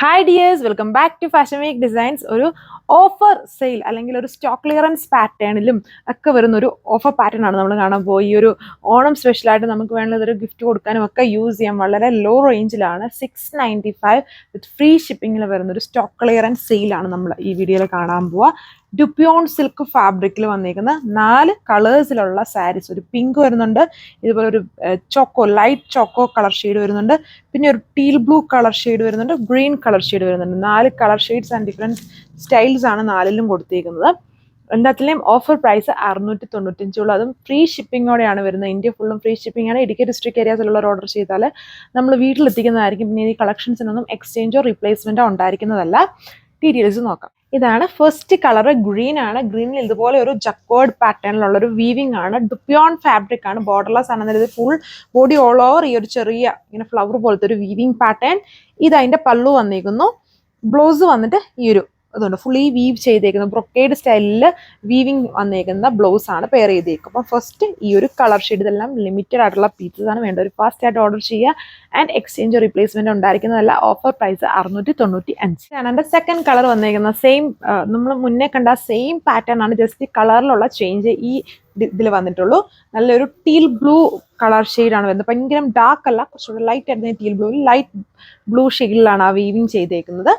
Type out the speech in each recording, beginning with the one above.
Hi dears, welcome back to fashion week designs. ഒരു offer sale അല്ലെങ്കിൽ ഒരു stock clearance പാറ്റേണിലും ഒക്കെ വരുന്ന ഒരു ഓഫർ പാറ്റേൺ ആണ് നമ്മൾ കാണാൻ പോയി. ഈ ഒരു ഓണം സ്പെഷ്യലായിട്ട് നമുക്ക് വേണ്ടത് ഒരു ഗിഫ്റ്റ് കൊടുക്കാനും ഒക്കെ യൂസ് ചെയ്യാം. വളരെ ലോ റേഞ്ചിലാണ് 695 വിത്ത് ഫ്രീ ഷിപ്പിങ്ങിൽ വരുന്ന ഒരു സ്റ്റോക്ക് ക്ലിയറൻസ് സെയിലാണ് നമ്മൾ ഈ വീഡിയോയിൽ കാണാൻ പോവുക. ഡുപ്യോൺ സിൽക്ക് ഫാബ്രിക്കിൽ വന്നിരിക്കുന്ന 4 കളേഴ്സിലുള്ള സാരീസ്. ഒരു പിങ്ക് വരുന്നുണ്ട്, ഇതുപോലെ ഒരു ലൈറ്റ് ചോക്കോ കളർ ഷെയ്ഡ് വരുന്നുണ്ട്, പിന്നെ ഒരു ടീൽ ബ്ലൂ കളർ ഷെയ്ഡ് വരുന്നുണ്ട്, ഗ്രീൻ കളർ ഷെയ്ഡ് വരുന്നുണ്ട്. 4 colour shades and different styles ആണ് 4ലും കൊടുത്തിരിക്കുന്നത്. എല്ലാത്തിലെയും ഓഫർ പ്രൈസ് 695, അതും ഫ്രീ ഷിപ്പിങ്ങോടെയാണ് വരുന്നത്. ഇന്ത്യ ഫുള്ളും ഫ്രീ ഷിപ്പിംഗ് ആണ്. ഇടുക്കി ഡിസ്ട്രിക്ട് ഏരിയാസിലുള്ളവർ ഓർഡർ ചെയ്താൽ നമ്മൾ വീട്ടിലെത്തിക്കുന്നതായിരിക്കും. പിന്നെ ഈ കളക്ഷൻസിനൊന്നും എക്സ്ചേഞ്ചോ റീപ്ലേസ്മെൻറ്റോ ഉണ്ടായിരിക്കുന്നതല്ല. ഡീറ്റെയിൽസ് നോക്കാം. ഇതാണ് ഫസ്റ്റ് കളർ, ഗ്രീൻ ആണ്. ഗ്രീനിൽ ഇതുപോലെ ഒരു ജക്കോർഡ് പാറ്റേണിലുള്ള ഒരു വീവിംഗ് ആണ്. ഡുപ്യോൺ ഫാബ്രിക് ആണ്, ബോർഡർലെസ് ആണ്. ഇത് ഫുൾ ബോഡി ഓൾ ഓവർ ഈ ഒരു ചെറിയ ഇങ്ങനെ ഫ്ലവർ പോലത്തെ ഒരു വീവിംഗ് പാറ്റേൺ. ഇത് അതിന്റെ പല്ലു വന്നിരിക്കുന്നു. ബ്ലൗസ് വന്നിട്ട് ഈ ഒരു അതുകൊണ്ട് ഫുള്ളി വീവ് ചെയ്തേക്കുന്ന ബ്രൊക്കേഡ് സ്റ്റൈലിൽ വീവിങ് വന്നേക്കുന്ന ബ്ലൗസ് ആണ് പെയർ ചെയ്തേക്കും. അപ്പം ഫസ്റ്റ് ഈ ഒരു കളർ ഷെയ്ഡ്, ഇതെല്ലാം ലിമിറ്റഡ് ആയിട്ടുള്ള പീസസ് ആണ്. വേണ്ട ഒരു ഫാസ്റ്റ് ആയിട്ട് ഓർഡർ ചെയ്യുക. ആൻഡ് എക്സ്ചേഞ്ച് റീപ്ലേസ്മെന്റ് ഉണ്ടായിരിക്കുന്നതല്ല. ഓഫർ പ്രൈസ് 695 ആണ്. എൻ്റെ സെക്കൻഡ് കളർ വന്നേക്കുന്നത് സെയിം, നമ്മൾ മുന്നേ കണ്ട സെയിം പാറ്റേൺ ആണ്, ജസ്റ്റ് കളറിലുള്ള ചേഞ്ച് ഈ ഇതിൽ വന്നിട്ടുള്ളൂ. നല്ലൊരു ടീൽ ബ്ലൂ കളർ ഷെയ്ഡാണ് വരുന്നത്. ഭയങ്കര ഡാർക്ക് അല്ല, കുറച്ചുകൂടെ ലൈറ്റ് ആയിരുന്നു. ടീൽ ബ്ലൂ ലൈറ്റ് ബ്ലൂ ഷെയ്ഡിലാണ് ആ വീവിങ് ചെയ്തേക്കുന്നത്.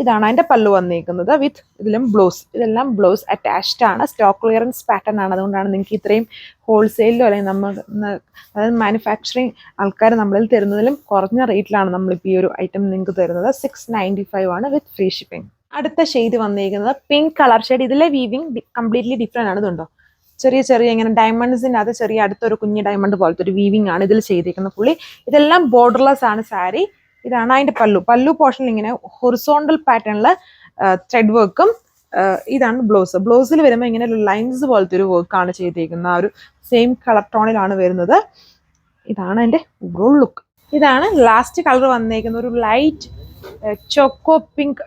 ഇതാണ് അതിന്റെ പല്ലു വന്നിരിക്കുന്നത് വിത്ത് ഇതിലും ബ്ലൗസ്. ഇതെല്ലാം ബ്ലൗസ് അറ്റാച്ച്ഡ് ആണ്. സ്റ്റോക്ക് ക്ലിയറൻസ് പാറ്റേൺ ആണ്. അതുകൊണ്ടാണ് നിങ്ങൾക്ക് ഇത്രയും ഹോൾസെയിലോ അല്ലെങ്കിൽ നമ്മൾ അതായത് മാനുഫാക്ചറിങ് ആൾക്കാർ നമ്മളിൽ തരുന്നതിലും കുറഞ്ഞ റേറ്റിലാണ് നമ്മളിപ്പോൾ ഈ ഒരു ഐറ്റം നിങ്ങൾക്ക് തരുന്നത്. 695 ആണ് വിത്ത് ഫ്രീ ഷിപ്പിംഗ്. അടുത്ത ഷെയ്ഡ് വന്നിരിക്കുന്നത് പിങ്ക് കളർ ഷെയ്ഡ്. ഇതിലെ വീവിങ് കംപ്ലീറ്റ്ലി ഡിഫറെന്റ് ആണ്. ഇതുണ്ടോ, ചെറിയ ചെറിയ ഇങ്ങനെ ഡയമണ്ട്സിൻ്റെ അത് ചെറിയ അടുത്തൊരു കുഞ്ഞ് ഡയമണ്ട് പോലത്തെ ഒരു വീവിംഗ് ആണ് ഇതിൽ ചെയ്തിരിക്കുന്നത് ഫുള്ളി. ഇതെല്ലാം ബോർഡർലെസ് ആണ് സാരി. ഇതാണ് അതിന്റെ പല്ലു പോർഷനിൽ ഇങ്ങനെ ഹൊറിസോണ്ടൽ പാറ്റേണിൽ ത്രെഡ് വർക്കും. ഇതാണ് ബ്ലൗസിൽ വരുമ്പോൾ ഇങ്ങനെ ഒരു ലൈൻസ് പോലത്തെ ഒരു വർക്കാണ് ചെയ്തിരിക്കുന്നത്. ആ ഒരു സെയിം കളർ ടോണിലാണ് വരുന്നത്. ഇതാണ് അതിന്റെ ഓവറോൾ ലുക്ക്. ഇതാണ് ലാസ്റ്റ് കളർ വന്നേക്കുന്നത്, ഒരു ലൈറ്റ് ചോക്കോ പിങ്ക്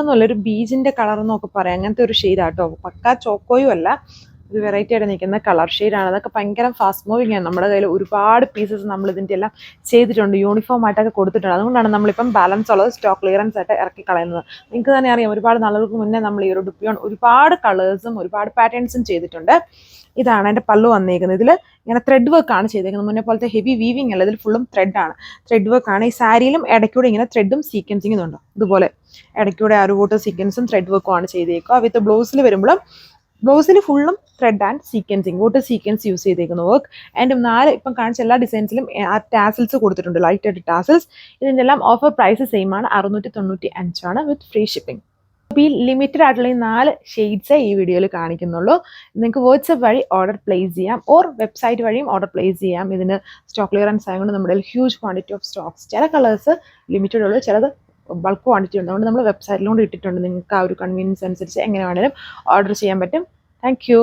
എന്നല്ല, ഒരു ബീജിന്റെ കളർ എന്നൊക്കെ പറയാം. അങ്ങനത്തെ ഒരു ഷെയ്ഡാട്ടോ. പക്കാ ചോക്കോയും അല്ല, ഒരു വെറൈറ്റി ആയിട്ട് നിൽക്കുന്ന കളർ ഷെയ്ഡാണ്. അതൊക്കെ ഭയങ്കര ഫാസ്റ്റ് മൂവിങ് ആണ്. നമ്മുടെ കയ്യിൽ ഒരുപാട് പീസസ് നമ്മൾ ഇതിൻ്റെ എല്ലാം ചെയ്തിട്ടുണ്ട്, യൂണിഫോം ആയിട്ടൊക്കെ കൊടുത്തിട്ടുണ്ട്. അതുകൊണ്ടാണ് നമ്മളിപ്പം ബാലൻസ് ഉള്ളത് സ്റ്റോക്ക് ക്ലിയറൻസ് ആയിട്ട് ഇറക്കി കളയുന്നത്. നിങ്ങൾക്ക് തന്നെ അറിയാം, ഒരുപാട് നാളുകൾക്ക് മുന്നേ നമ്മൾ ഈ ഒരു ഡുപ്യോൺ ഒരുപാട് കളേഴ്സും ഒരുപാട് പാറ്റേൺസും ചെയ്തിട്ടുണ്ട്. ഇതാണ് എൻ്റെ പല്ലു വന്നിരിക്കുന്നത്. ഇതിൽ ഇങ്ങനെ ത്രെഡ് വർക്കാണ് ചെയ്തേക്കുന്നത്. മുന്നേ പോലത്തെ ഹെവി വീവിങ് അല്ല, ഇതിൽ ഫുള്ളും ത്രെഡാണ്. ത്രെഡ് വർക്കാണ്. ഈ സാരിയിലും ഇടയ്ക്കൂടെ ഇങ്ങനെ ത്രെഡും സീക്വൻസിങ് ഇതുണ്ടോ, ഇതുപോലെ ഇടയ്ക്കൂടെ ആ ഒരു വോട്ടർ സീക്വൻസും ത്രെഡ് വർക്കും ആണ് ചെയ്തേക്കുക. വിത്ത് ബ്ലൗസിൽ വരുമ്പോഴും ബ്ലൗസിൽ ഫുള്ളും thread and sequencing, voter sequence use ചെയ്തേക്കുന്ന വർക്ക്. ആൻഡ് 4 ഇപ്പം കാണിച്ച എല്ലാ ഡിസൈൻസിലും ആ ടാസിൽസ് കൊടുത്തിട്ടുണ്ട്, ലൈറ്റ് ആയിട്ട് ടാസിൽസ്. ഇതിൻ്റെ എല്ലാം ഓഫർ പ്രൈസ് സെയിം ആണ്, 695 ആണ് വിത്ത് ഫ്രീ ഷിപ്പിംഗ്. അപ്പോൾ ഈ ലിമിറ്റഡ് ആയിട്ടുള്ള ഈ 4 ഷെയ്ഡ്സേ ഈ വീഡിയോയിൽ കാണിക്കുന്നുള്ളൂ. നിങ്ങൾക്ക് വാട്സ്ആപ്പ് വഴി ഓർഡർ പ്ലേസ് ചെയ്യാം, ഓർ വെബ്സൈറ്റ് വഴിയും ഓർഡർ പ്ലേസ് ചെയ്യാം. ഇതിന് സ്റ്റോക്ക് ക്ലിയറൻസ് ആയതുകൊണ്ട് നമ്മുടെ ഹ്യൂജ് ക്വാണ്ടിറ്റി ഓഫ് സ്റ്റോക്സ്. ചില കളേഴ്സ് ലിമിറ്റഡ് ഉള്ളൂ, ചിലത് ബൾക്ക് ക്വാണ്ടിറ്റി ഉണ്ട്. അതുകൊണ്ട് നമ്മൾ വെബ്സൈറ്റിലോട്ട് ഇട്ടിട്ടുണ്ട്. നിങ്ങൾക്ക് ആ ഒരു കൺവീനിയൻസ് അനുസരിച്ച് എങ്ങനെ വേണമെങ്കിലും ഓർഡർ ചെയ്യാൻ പറ്റും. Thank you.